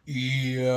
Yo,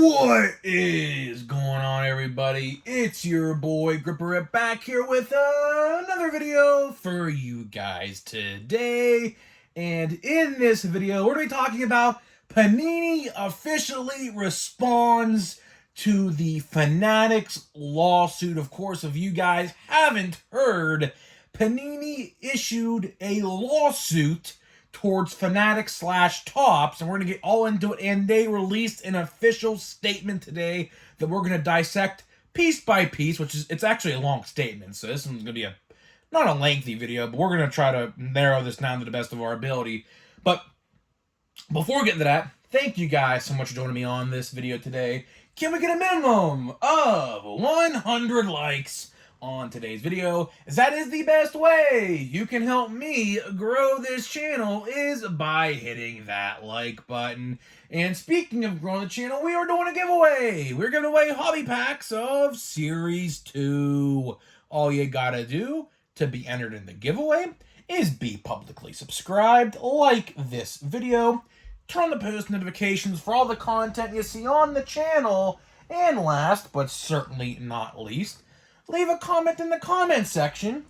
what is going on, everybody? It's your boy Gripper back here with another video for you guys today. And in this video, we're going to be talking about Panini officially responds to the Fanatics lawsuit. Of course, if you guys haven't heard, Panini issued a lawsuit towards Fanatics slash Tops, and we're going to get all into it, and they released an official statement today that we're going to dissect piece by piece, it's actually a long statement, so this one's going to be not a lengthy video, but we're going to try to narrow this down to the best of our ability. But before we get into that, thank you guys so much for joining me on this video today. Can we get a minimum of 100 likes on today's video, as that is the best way you can help me grow this channel, is by hitting that like button. And speaking of growing the channel, we are doing a giveaway. We're giving away hobby packs of Series 2. All you gotta do to be entered in the giveaway is be publicly subscribed, like this video, turn on the post notifications for all the content you see on the channel, and last but certainly not least, leave a comment in the comment section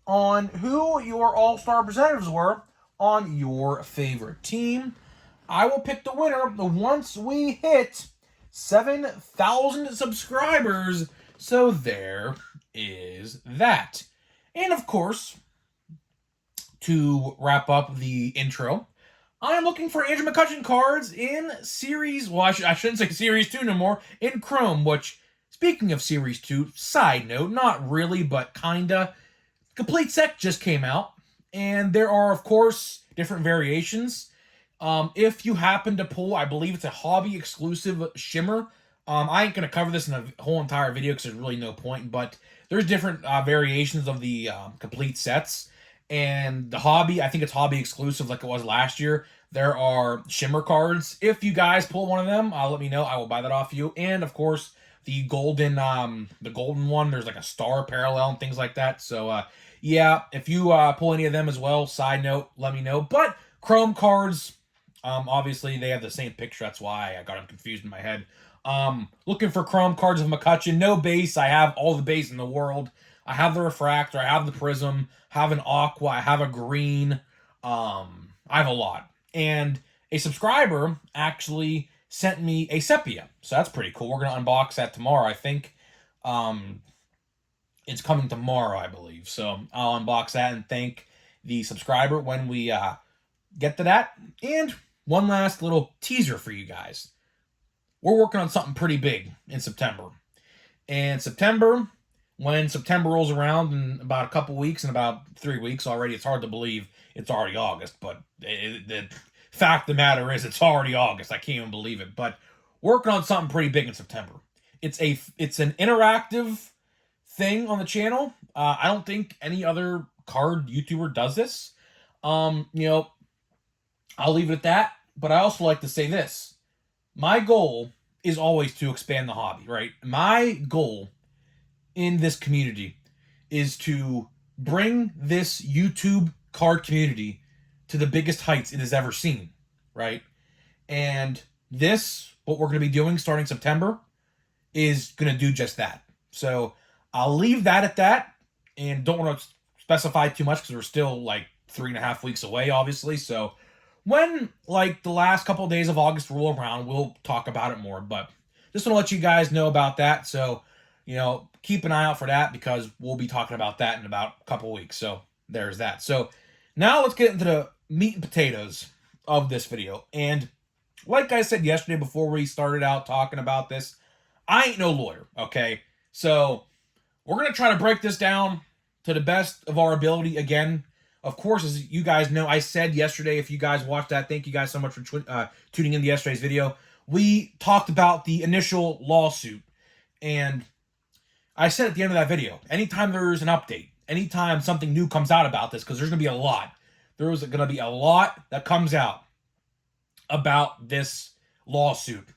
on who your all-star representatives were on your favorite team. I will pick the winner once we hit 7,000 subscribers. So there is that. And of course, to wrap up the intro, I'm looking for Andrew McCutcheon cards in Series, well, I shouldn't say Series 2 no more, in Chrome, which, speaking of Series 2, side note, not really, but kinda, Complete Set just came out, and there are, of course, different variations. If you happen to pull, I believe it's a hobby-exclusive shimmer. I ain't going to cover this in a whole entire video because there's really no point, but there's different variations of the Complete Sets. And the hobby, I think it's hobby exclusive like it was last year. There are shimmer cards. If you guys pull one of them, let me know. I will buy that off you. And of course, the golden one, there's like a star parallel and things like that. So yeah, if you pull any of them as well, side note, let me know. But Chrome cards, obviously they have the same picture. That's why I got them confused in my head. Looking for Chrome cards of McCutcheon. No base. I have all the base in the world. I have the refractor, I have the prism, I have an aqua, I have a green, I have a lot. And a subscriber actually sent me a sepia, so that's pretty cool. We're going to unbox that tomorrow, I think. It's coming tomorrow, I believe. So I'll unbox that and thank the subscriber when we get to that. And one last little teaser for you guys. We're working on something pretty big in September. And when September rolls around in about a couple weeks, in about 3 weeks already, it's hard to believe it's already August, but the fact of the matter is it's already August. I can't even believe it, but working on something pretty big in September. It's an interactive thing on the channel. I don't think any other card YouTuber does this. I'll leave it at that, but I also like to say this. My goal is always to expand the hobby, right? My goal in this community is to bring this YouTube card community to the biggest heights it has ever seen, right? And what we're going to be doing starting September, is going to do just that. So I'll leave that at that, and don't want to specify too much because we're still like 3.5 weeks away, obviously. So when like the last couple of days of August roll around, we'll talk about it more. But just want to let you guys know about that. So keep an eye out for that because we'll be talking about that in about a couple weeks. So there's that. So now let's get into the meat and potatoes of this video. And like I said yesterday before we started out talking about this, I ain't no lawyer, okay? So we're going to try to break this down to the best of our ability again. Of course, as you guys know, I said yesterday, if you guys watched that, thank you guys so much for tuning in to yesterday's video. We talked about the initial lawsuit, and I said at the end of that video, anytime there's an update, anytime something new comes out about this, because there's going to be a lot. There's going to be a lot that comes out about this lawsuit.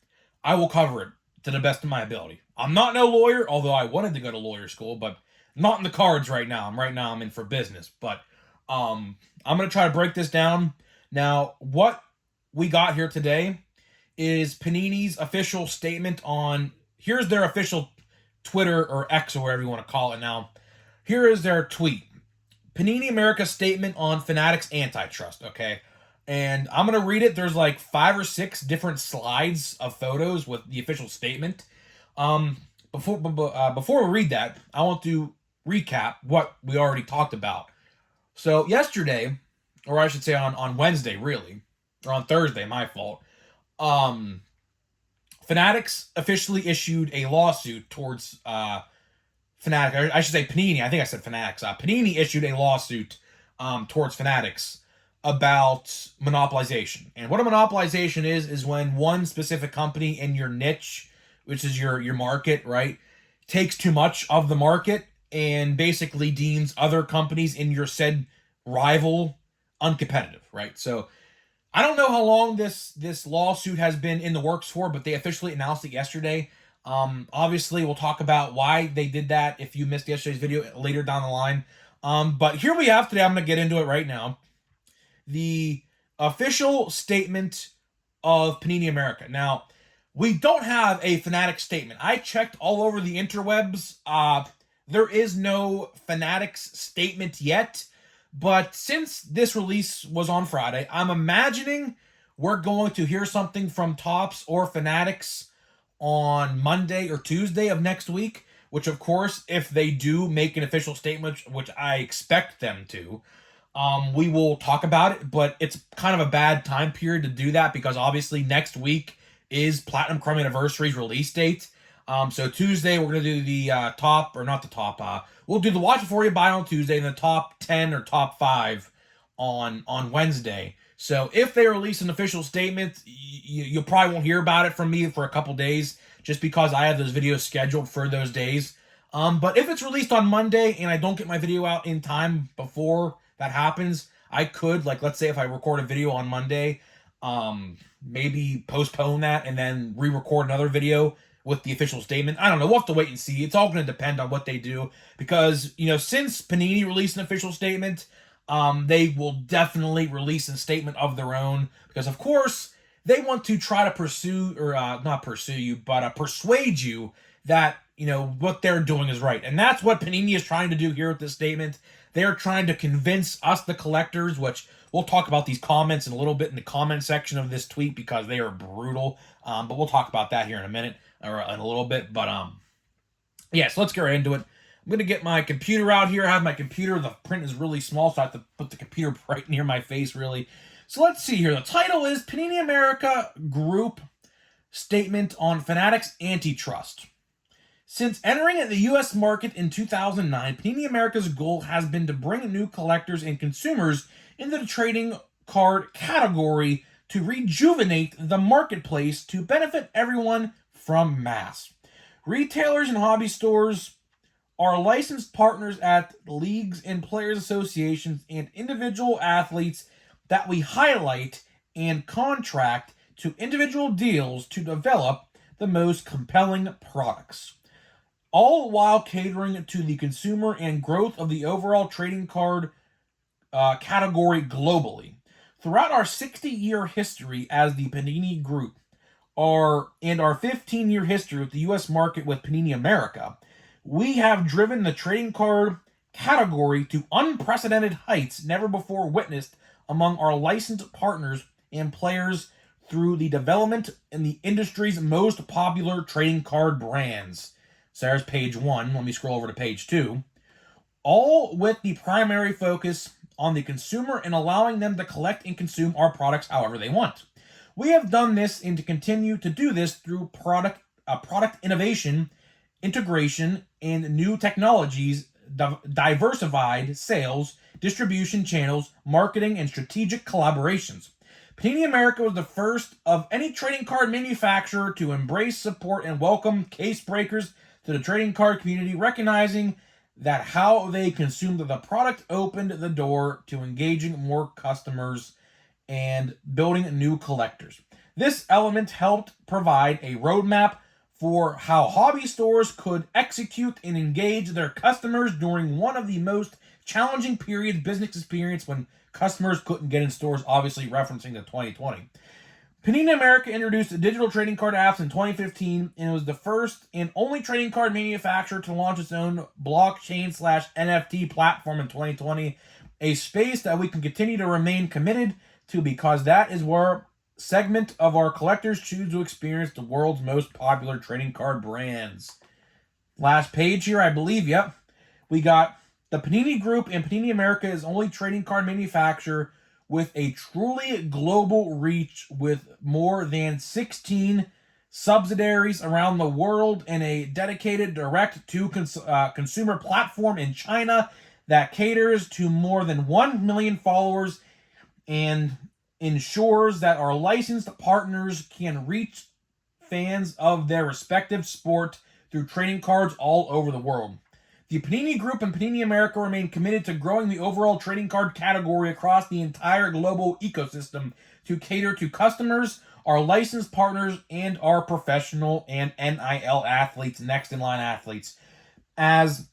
I will cover it to the best of my ability. I'm not no lawyer, although I wanted to go to lawyer school, but not in the cards right now. I'm in for business. But I'm going to try to break this down. Now, what we got here today is Panini's official statement on, here's their official Twitter or X or whatever you want to call it now. Here is their tweet. Panini America's statement on Fanatics antitrust, okay? And I'm going to read it. There's like 5 or 6 different slides of photos with the official statement. Before we read that, I want to recap what we already talked about. So yesterday, or I should say on Wednesday, really, or on Thursday, my fault, Fanatics officially issued a lawsuit towards Fanatic. I should say Panini. I think I said Fanatics. Panini issued a lawsuit towards Fanatics about monopolization. And what a monopolization is when one specific company in your niche, which is your market, right, takes too much of the market and basically deems other companies in your said rival uncompetitive, right? So I don't know how long this lawsuit has been in the works for, but they officially announced it yesterday. Obviously, we'll talk about why they did that if you missed yesterday's video later down the line. But here we have today, I'm going to get into it right now, the official statement of Panini America. Now, we don't have a Fanatics statement. I checked all over the interwebs. There is no Fanatics statement yet. But since this release was on Friday, I'm imagining we're going to hear something from Topps or Fanatics on Monday or Tuesday of next week, which, of course, if they do make an official statement, which I expect them to, we will talk about it. But it's kind of a bad time period to do that because, obviously, next week is Platinum Chrome Anniversary's release date. So Tuesday, we're going to do the top, or not the top, we'll do the watch before you buy on Tuesday and the top 10 or top 5 on Wednesday. So if they release an official statement, you probably won't hear about it from me for a couple days just because I have those videos scheduled for those days. But if it's released on Monday and I don't get my video out in time before that happens, I could, like, let's say if I record a video on Monday, maybe postpone that and then re-record another video with the official statement. I don't know. We'll have to wait and see. It's all going to depend on what they do because, since Panini released an official statement, they will definitely release a statement of their own because, of course, they want to try to pursue, or not pursue you, but persuade you that, what they're doing is right. And that's what Panini is trying to do here with this statement. They're trying to convince us, the collectors, which we'll talk about these comments in a little bit in the comment section of this tweet because they are brutal. But we'll talk about that here in a minute or in a little bit. But yeah, so let's get right into it. I'm going to get my computer out here. I have my computer. The print is really small, so I have to put the computer right near my face, really. So let's see here. The title is Panini America Group Statement on Fanatics Antitrust. Since entering the U.S. market in 2009, Panini America's goal has been to bring new collectors and consumers into the trading card category to rejuvenate the marketplace to benefit everyone from mass. Retailers and hobby stores are licensed partners at leagues and players associations and individual athletes that we highlight and contract to individual deals to develop the most compelling products, all while catering to the consumer and growth of the overall trading card category globally. Throughout our 60-year history as the Panini Group, our 15-year history with the U.S. market with Panini America, we have driven the trading card category to unprecedented heights never before witnessed among our licensed partners and players through the development in the industry's most popular trading card brands. So there's page 1. Let me scroll over to page 2. All with the primary focus on the consumer and allowing them to collect and consume our products however they want. We have done this and to continue to do this through product innovation, integration, and new technologies, diversified sales, distribution channels, marketing, and strategic collaborations. Panini America was the first of any trading card manufacturer to embrace, support, and welcome case breakers to the trading card community, recognizing that how they consumed the product opened the door to engaging more customers and building new collectors. This element helped provide a roadmap for how hobby stores could execute and engage their customers during one of the most challenging periods business experienced when customers couldn't get in stores, obviously referencing the 2020. Panini America introduced digital trading card apps in 2015, and it was the first and only trading card manufacturer to launch its own blockchain/NFT platform in 2020, a space that we can continue to remain committed to because that is where segment of our collectors choose to experience the world's most popular trading card brands. Last page here, I believe, yep. We got the Panini Group, and Panini America is only trading card manufacturer with a truly global reach with more than 16 subsidiaries around the world and a dedicated direct-to-consumer platform in China that caters to more than 1 million followers and ensures that our licensed partners can reach fans of their respective sport through trading cards all over the world. The Panini Group and Panini America remain committed to growing the overall trading card category across the entire global ecosystem to cater to customers, our licensed partners, and our professional and NIL athletes, next in line athletes. As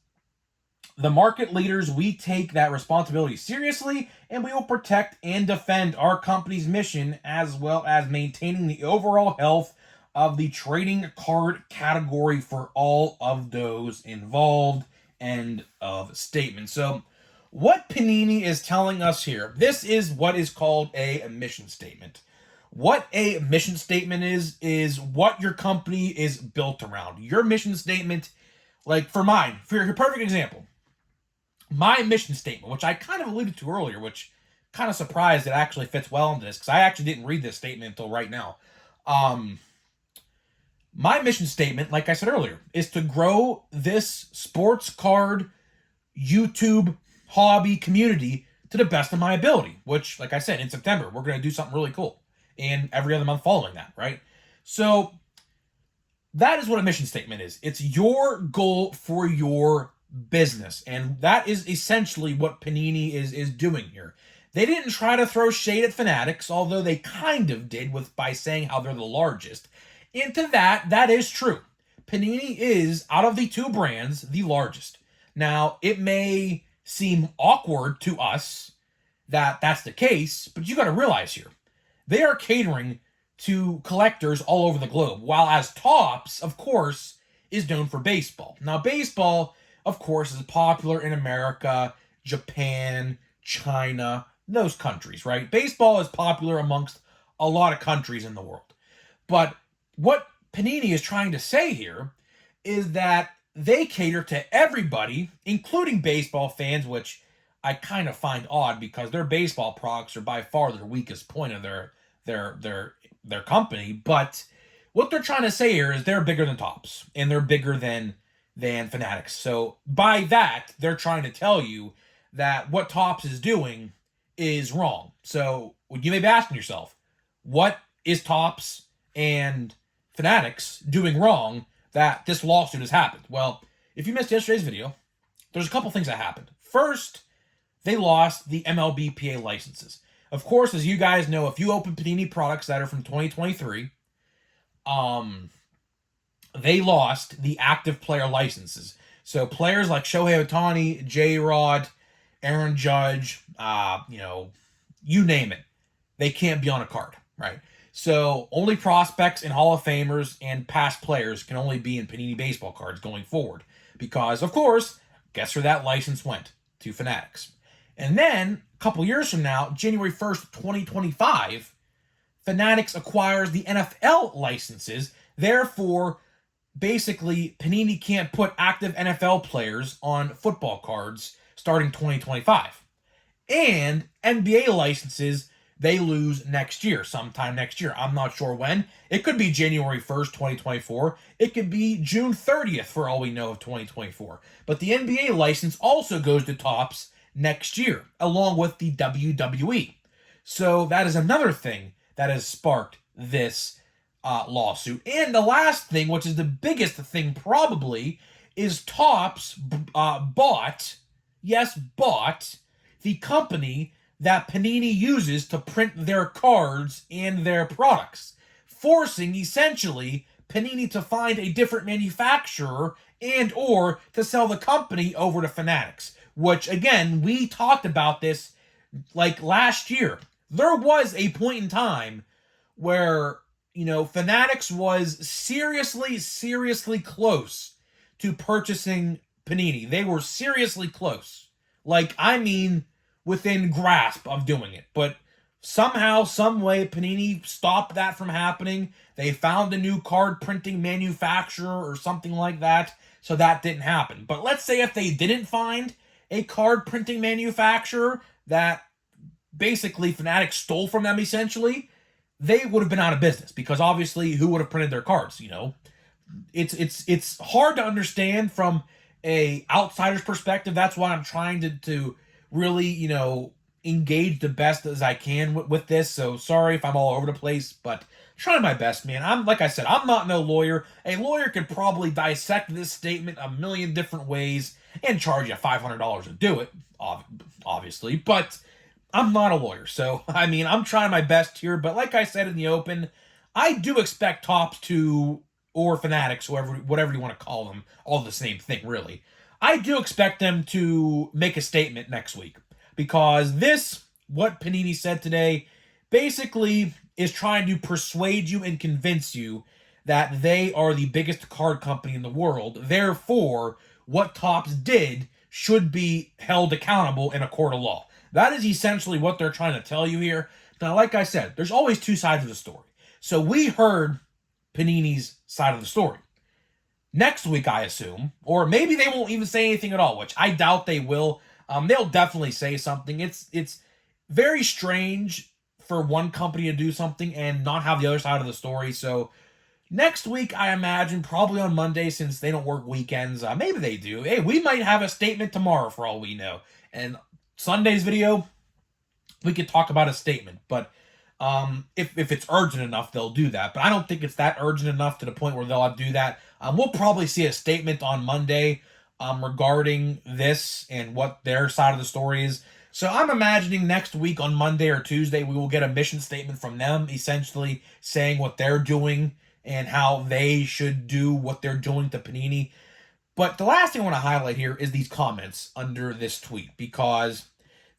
the market leaders, we take that responsibility seriously, and we will protect and defend our company's mission as well as maintaining the overall health of the trading card category for all of those involved. End of statement. So what Panini is telling us here, this is what is called a mission statement. What a mission statement is what your company is built around. Your mission statement, like for mine, for your perfect example, my mission statement, which I kind of alluded to earlier, which kind of surprised it actually fits well into this, because I actually didn't read this statement until right now. My mission statement, like I said earlier, is to grow this sports card YouTube hobby community to the best of my ability, which, like I said, in September, we're going to do something really cool. And every other month following that, right? So that is what a mission statement is. It's your goal for your business. And that is essentially what Panini is doing here. They didn't try to throw shade at Fanatics, although they kind of did by saying how they're the largest. And to that is true. Panini is, out of the two brands, the largest. Now, it may seem awkward to us that that's the case, but you got to realize here, they are catering to collectors all over the globe, while as Topps, of course, is known for baseball. Now, baseball, of course, is popular in America, Japan, China, those countries, right? Baseball is popular amongst a lot of countries in the world. But what Panini is trying to say here is that they cater to everybody, including baseball fans, which I kind of find odd because their baseball products are by far their weakest point of their company. But what they're trying to say here is they're bigger than Topps, and they're bigger than Fanatics. So by that, they're trying to tell you that what Topps is doing is wrong. So you may be asking yourself, what is Topps and Fanatics doing wrong that this lawsuit has happened? Well, if you missed yesterday's video, there's a couple things that happened. First, they lost the MLBPA licenses. Of course, as you guys know, if you open Panini products that are from 2023, they lost the active player licenses. So players like Shohei Ohtani, J-Rod, Aaron Judge, you name it, they can't be on a card, right? So only prospects and Hall of Famers and past players can only be in Panini baseball cards going forward. Because, of course, guess where that license went? To Fanatics. And then, a couple years from now, January 1st, 2025, Fanatics acquires the NFL licenses. Therefore, basically, Panini can't put active NFL players on football cards starting 2025. And NBA licenses, they lose next year, sometime next year. I'm not sure when. It could be January 1st, 2024. It could be June 30th for all we know of 2024. But the NBA license also goes to Topps next year, along with the WWE. So that is another thing that has sparked this lawsuit. And the last thing, which is the biggest thing probably, is Topps bought the company that Panini uses to print their cards and their products, forcing essentially Panini to find a different manufacturer and or to sell the company over to Fanatics, which again, we talked about this like last year. There was a point in time where, Fanatics was seriously close to purchasing Panini. They were seriously close. Like, I mean, within grasp of doing it. But somehow, some way, Panini stopped that from happening. They found a new card printing manufacturer or something like that, so that didn't happen. But let's say if they didn't find a card printing manufacturer that basically Fanatics stole from them, essentially, they would have been out of business, because obviously who would have printed their cards? It's hard to understand from a outsider's perspective. That's why I'm trying to really engage the best as I can with this. So sorry if I'm all over the place, but trying my best, man. Like I said, I'm not no lawyer. A lawyer could probably dissect this statement a million different ways and charge you $500 to do it, obviously, but I'm not a lawyer, so, I'm trying my best here, but like I said in the open, I do expect Topps to, or Fanatics, whatever you want to call them, all the same thing, really. I do expect them to make a statement next week, because what Panini said today, basically is trying to persuade you and convince you that they are the biggest card company in the world. Therefore, what Topps did should be held accountable in a court of law. That is essentially what they're trying to tell you here. Now, like I said, there's always two sides of the story. So we heard Panini's side of the story. Next week, I assume, or maybe they won't even say anything at all, which I doubt they will. They'll definitely say something. It's very strange for one company to do something and not have the other side of the story. So next week, I imagine, probably on Monday, since they don't work weekends, maybe they do. Hey, we might have a statement tomorrow for all we know. And Sunday's video, we could talk about a statement, but if it's urgent enough, they'll do that. But I don't think it's that urgent enough to the point where they'll do that. We'll probably see a statement on Monday regarding this and what their side of the story is. So I'm imagining next week on Monday or Tuesday, we will get a mission statement from them, essentially saying what they're doing and how they should do what they're doing to Panini. But the last thing I want to highlight here is these comments under this tweet, because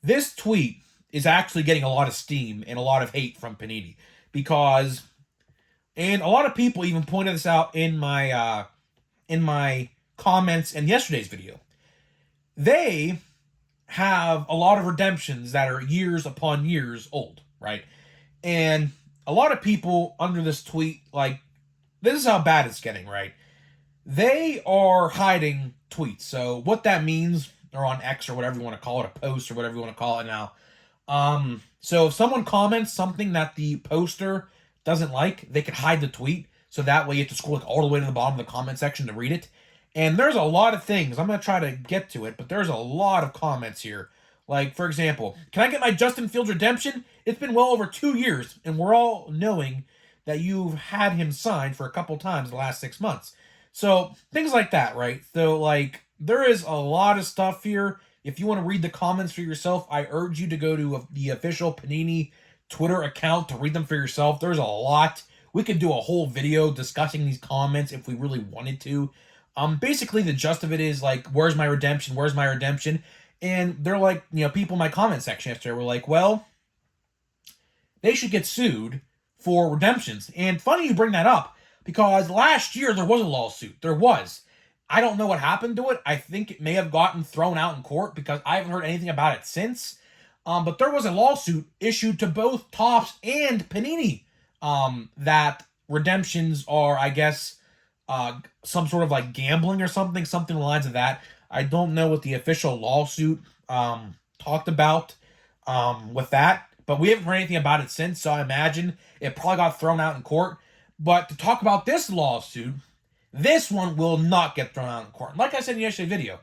this tweet is actually getting a lot of steam and a lot of hate from Panini, and a lot of people even pointed this out in my comments in yesterday's video. They have a lot of redemptions that are years upon years old, right? And a lot of people under this tweet, like, this is how bad it's getting, right? They are hiding tweets. So what that means, or on X or whatever you want to call it, a post or whatever you want to call it now. So if someone comments something that the poster doesn't like, they can hide the tweet. So that way you have to scroll all the way to the bottom of the comment section to read it. And there's a lot of things. I'm going to try to get to it, but there's a lot of comments here. Like, for example, can I get my Justin Fields redemption? It's been well over 2 years, and we're all knowing that you've had him signed for a couple times in the last 6 months. So, things like that, right? So, like, there is a lot of stuff here. If you want to read the comments for yourself, I urge you to go to the official Panini Twitter account to read them for yourself. There's a lot. We could do a whole video discussing these comments if we really wanted to. Basically, the gist of it is, like, where's my redemption? Where's my redemption? And they're like, people in my comment section yesterday were like, well, they should get sued for redemptions. And funny you bring that up, because last year there was a lawsuit. There was. I don't know what happened to it. I think it may have gotten thrown out in court, because I haven't heard anything about it since. But there was a lawsuit issued to both Topps and Panini that redemptions are, I guess, some sort of like gambling or something along the lines of that. I don't know what the official lawsuit talked about with that, but we haven't heard anything about it since, so I imagine it probably got thrown out in court. But to talk about this lawsuit, this one will not get thrown out in court. Like I said in yesterday's video,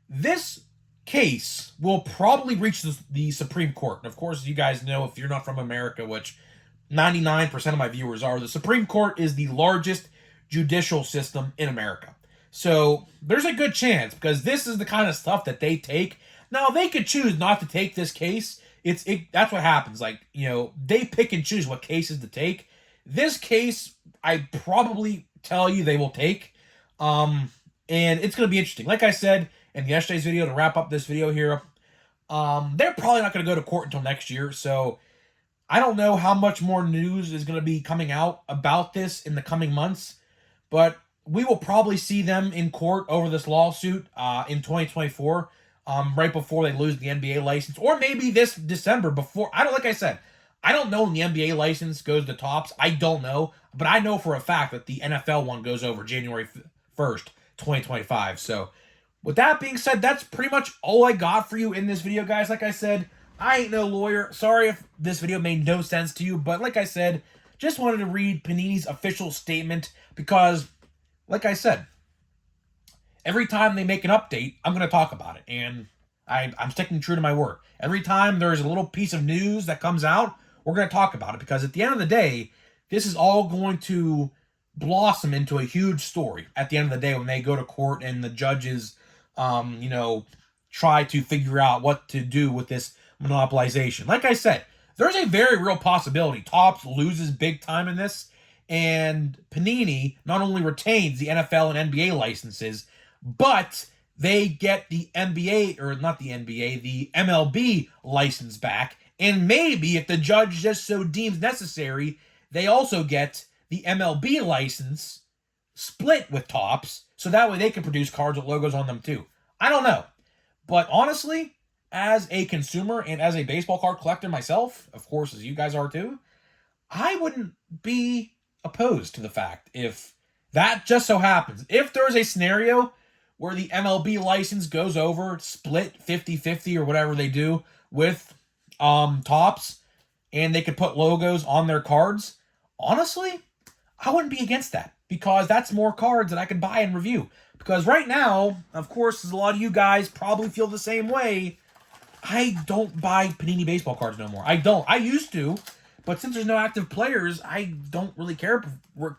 this case will probably reach the Supreme Court. And of course, you guys know, if you're not from America, which 99% of my viewers are, the Supreme Court is the largest judicial system in America. So there's a good chance, because this is the kind of stuff that they take. Now, they could choose not to take this case. That's what happens. Like, they pick and choose what cases to take. This case, I probably tell you they will take. And it's going to be interesting. Like I said in yesterday's video, to wrap up this video here, they're probably not going to go to court until next year. So I don't know how much more news is going to be coming out about this in the coming months, but we will probably see them in court over this lawsuit in 2024, right before they lose the NBA license, or maybe this December before. I don't, like I said, I don't know when the NBA license goes to Tops. I don't know, but I know for a fact that the NFL one goes over January 1st, 2025. So, with that being said, that's pretty much all I got for you in this video, guys. Like I said, I ain't no lawyer. Sorry if this video made no sense to you, but like I said, just wanted to read Panini's official statement because, like I said, every time they make an update, I'm going to talk about it, and I'm sticking true to my word. Every time there's a little piece of news that comes out, we're going to talk about it because at the end of the day, this is all going to blossom into a huge story at the end of the day when they go to court and the judges, try to figure out what to do with this monopolization. Like I said, there's a very real possibility Topps loses big time in this, and Panini not only retains the NFL and NBA licenses, but they get the NBA, or not the NBA, the MLB license back, and maybe if the judge just so deems necessary, they also get the MLB license split with Topps, so that way they can produce cards with logos on them too. I don't know. But honestly, as a consumer and as a baseball card collector myself, of course, as you guys are too, I wouldn't be opposed to the fact if that just so happens. If there's a scenario where the MLB license goes over, split 50-50 or whatever they do with Topps, and they could put logos on their cards, honestly, I wouldn't be against that because that's more cards that I could buy and review. Because right now, of course, as a lot of you guys probably feel the same way, I don't buy Panini baseball cards no more. I don't. I used to, but since there's no active players, I don't really care.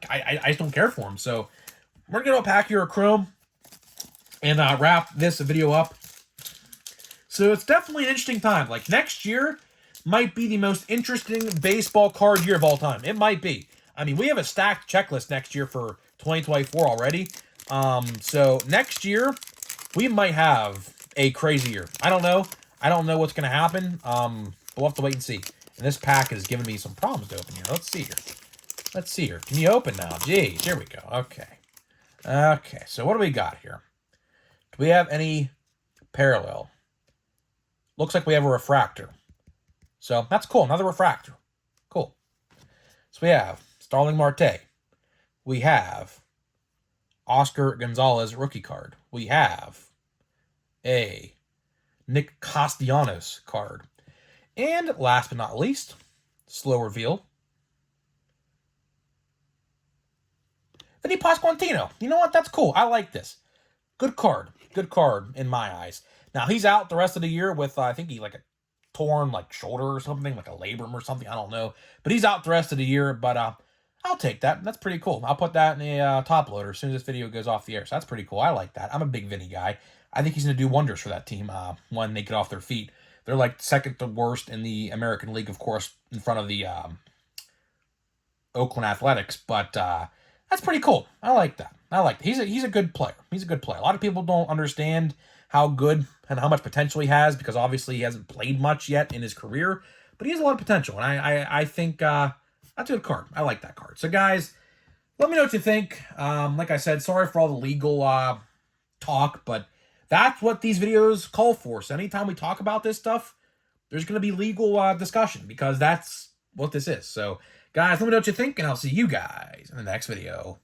I just don't care for them. So we're going to pack your Chrome and wrap this video up. So it's definitely an interesting time. Like next year might be the most interesting baseball card year of all time. It might be. I mean, we have a stacked checklist next year for 2024 already. So next year we might have a crazy year. I don't know. I don't know what's going to happen. But we'll have to wait and see. And this pack is giving me some problems to open here. Let's see here. Let's see here. Can you open now? Geez, here we go. Okay. Okay, so what do we got here? Do we have any parallel? Looks like we have a refractor. So that's cool. Another refractor. Cool. So we have Starling Marte. We have Oscar Gonzalez rookie card. We have a Nick Castellanos card. And last but not least, slow reveal, Vinny Pasquantino. You know what? That's cool. I like this. Good card. Good card in my eyes. Now, he's out the rest of the year with, I think he like a torn like shoulder or something, like a labrum or something. I don't know. But he's out the rest of the year. But I'll take that. That's pretty cool. I'll put that in a top loader as soon as this video goes off the air. So that's pretty cool. I like that. I'm a big Vinny guy. I think he's going to do wonders for that team when they get off their feet. They're like second to worst in the American League, of course, in front of the Oakland Athletics. But that's pretty cool. I like that. I like that. He's a good player. He's a good player. A lot of people don't understand how good and how much potential he has because obviously he hasn't played much yet in his career. But he has a lot of potential, and I think that's a good card. I like that card. So, guys, let me know what you think. Like I said, sorry for all the legal talk, but that's what these videos call for. So anytime we talk about this stuff, there's going to be legal discussion because that's what this is. So, guys, let me know what you think, and I'll see you guys in the next video.